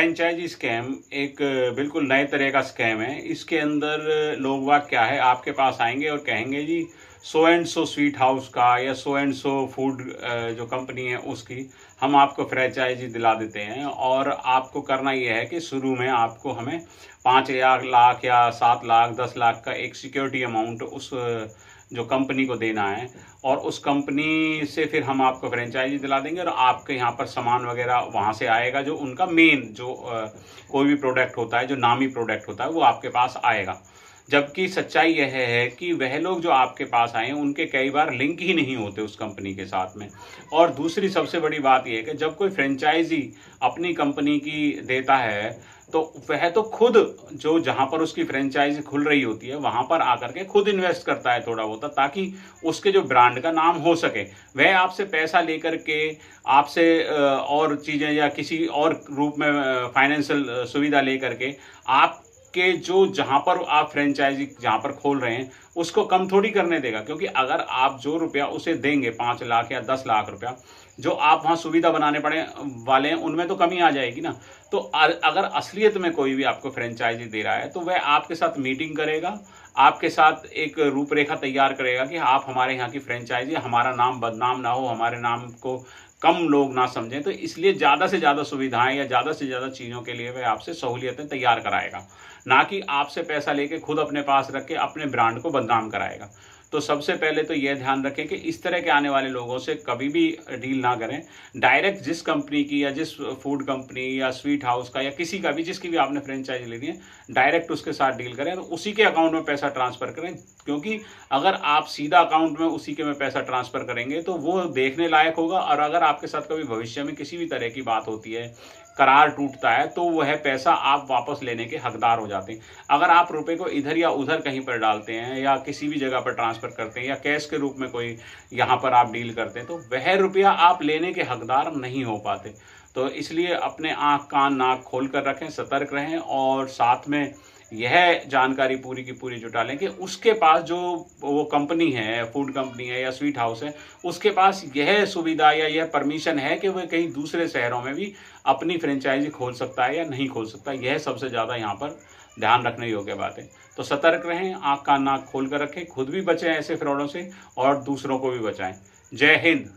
Franchise scam एक बिल्कुल नए तरह का स्कैम है। इसके अंदर लोग बाग क्या है, आपके पास आएंगे और कहेंगे जी so and so sweet house का या सो एंड सो फूड जो कंपनी है उसकी हम आपको फ्रेंचाइजी दिला देते हैं। और आपको करना यह है कि शुरू में आपको हमें 5 लाख या 7 लाख 10 लाख का एक सिक्योरिटी अमाउंट उस जो कंपनी को देना है, और उस कंपनी से फिर हम आपको फ्रेंचाइजी दिला देंगे और आपके यहाँ पर सामान वगैरह वहाँ से आएगा। जो उनका मेन जो कोई भी प्रोडक्ट होता है, जो नामी प्रोडक्ट होता है, वो आपके पास आएगा। जबकि सच्चाई यह है कि वह लोग जो आपके पास आए हैं उनके कई बार लिंक ही नहीं होते उस कंपनी के साथ में। और दूसरी सबसे बड़ी बात यह है कि जब कोई फ्रेंचाइजी अपनी कंपनी की देता है तो वह तो खुद जो जहां पर उसकी फ्रेंचाइजी खुल रही होती है वहां पर आकर के खुद इन्वेस्ट करता है थोड़ा बहुत, ताकि उसके जो ब्रांड का नाम हो सके। वह आपसे पैसा लेकर के आपसे और चीज़ें या किसी और रूप में फाइनेंशियल सुविधा लेकर के आप के जो जहां पर आप फ्रेंचाइजी जहां पर खोल रहे हैं उसको कम थोड़ी करने देगा। क्योंकि अगर आप जो रुपया उसे देंगे 5 लाख या 10 लाख रुपया, जो आप वहां सुविधा बनाने पड़े वाले हैं उनमें तो कमी आ जाएगी ना। तो अगर असलियत में कोई भी आपको फ्रेंचाइजी दे रहा है तो वह आपके साथ मीटिंग करेगा, आपके साथ एक रूपरेखा तैयार करेगा कि आप हमारे यहाँ की फ्रेंचाइजी, हमारा नाम बदनाम ना हो, हमारे नाम को कम लोग ना समझें। तो इसलिए ज़्यादा से ज़्यादा सुविधाएं या ज़्यादा से ज़्यादा चीज़ों के लिए वह आपसे सहूलियतें तैयार कराएगा, ना कि आपसे पैसा लेके खुद अपने पास रख के अपने ब्रांड को बदनाम कराएगा। तो सबसे पहले तो यह ध्यान रखें कि इस तरह के आने वाले लोगों से कभी भी डील ना करें। डायरेक्ट जिस कंपनी की या जिस फूड कंपनी या स्वीट हाउस का या किसी का भी जिसकी भी आपने फ्रेंचाइजी लेनी है, डायरेक्ट उसके साथ डील करें, तो उसी के अकाउंट में पैसा ट्रांसफ़र करें। क्योंकि अगर आप सीधा अकाउंट में उसी के में पैसा ट्रांसफ़र करेंगे तो वो देखने लायक होगा। और अगर आपके साथ कभी भविष्य में किसी भी तरह की बात होती है, करार टूटता है, तो वह पैसा आप वापस लेने के हकदार हो जाते हैं। अगर आप रुपए को इधर या उधर कहीं पर डालते हैं या किसी भी जगह पर ट्रांसफ़र करते हैं या कैश के रूप में कोई यहाँ पर आप डील करते हैं, तो वह रुपया आप लेने के हकदार नहीं हो पाते। तो इसलिए अपने आँख कान नाक खोल कर रखें, सतर्क रहें, और साथ में यह जानकारी पूरी की पूरी जुटा लें कि उसके पास जो वो कंपनी है, फूड कंपनी है या स्वीट हाउस है, उसके पास यह सुविधा या यह परमिशन है कि वह कहीं दूसरे शहरों में भी अपनी फ्रेंचाइजी खोल सकता है या नहीं खोल सकता। यह सबसे ज़्यादा यहाँ पर ध्यान रखने योग्य बात है। तो सतर्क रहें, आँख कान नाक खोल कर रखें, खुद भी बचें ऐसे फ्रॉडों से और दूसरों को भी बचाएं। जय हिंद।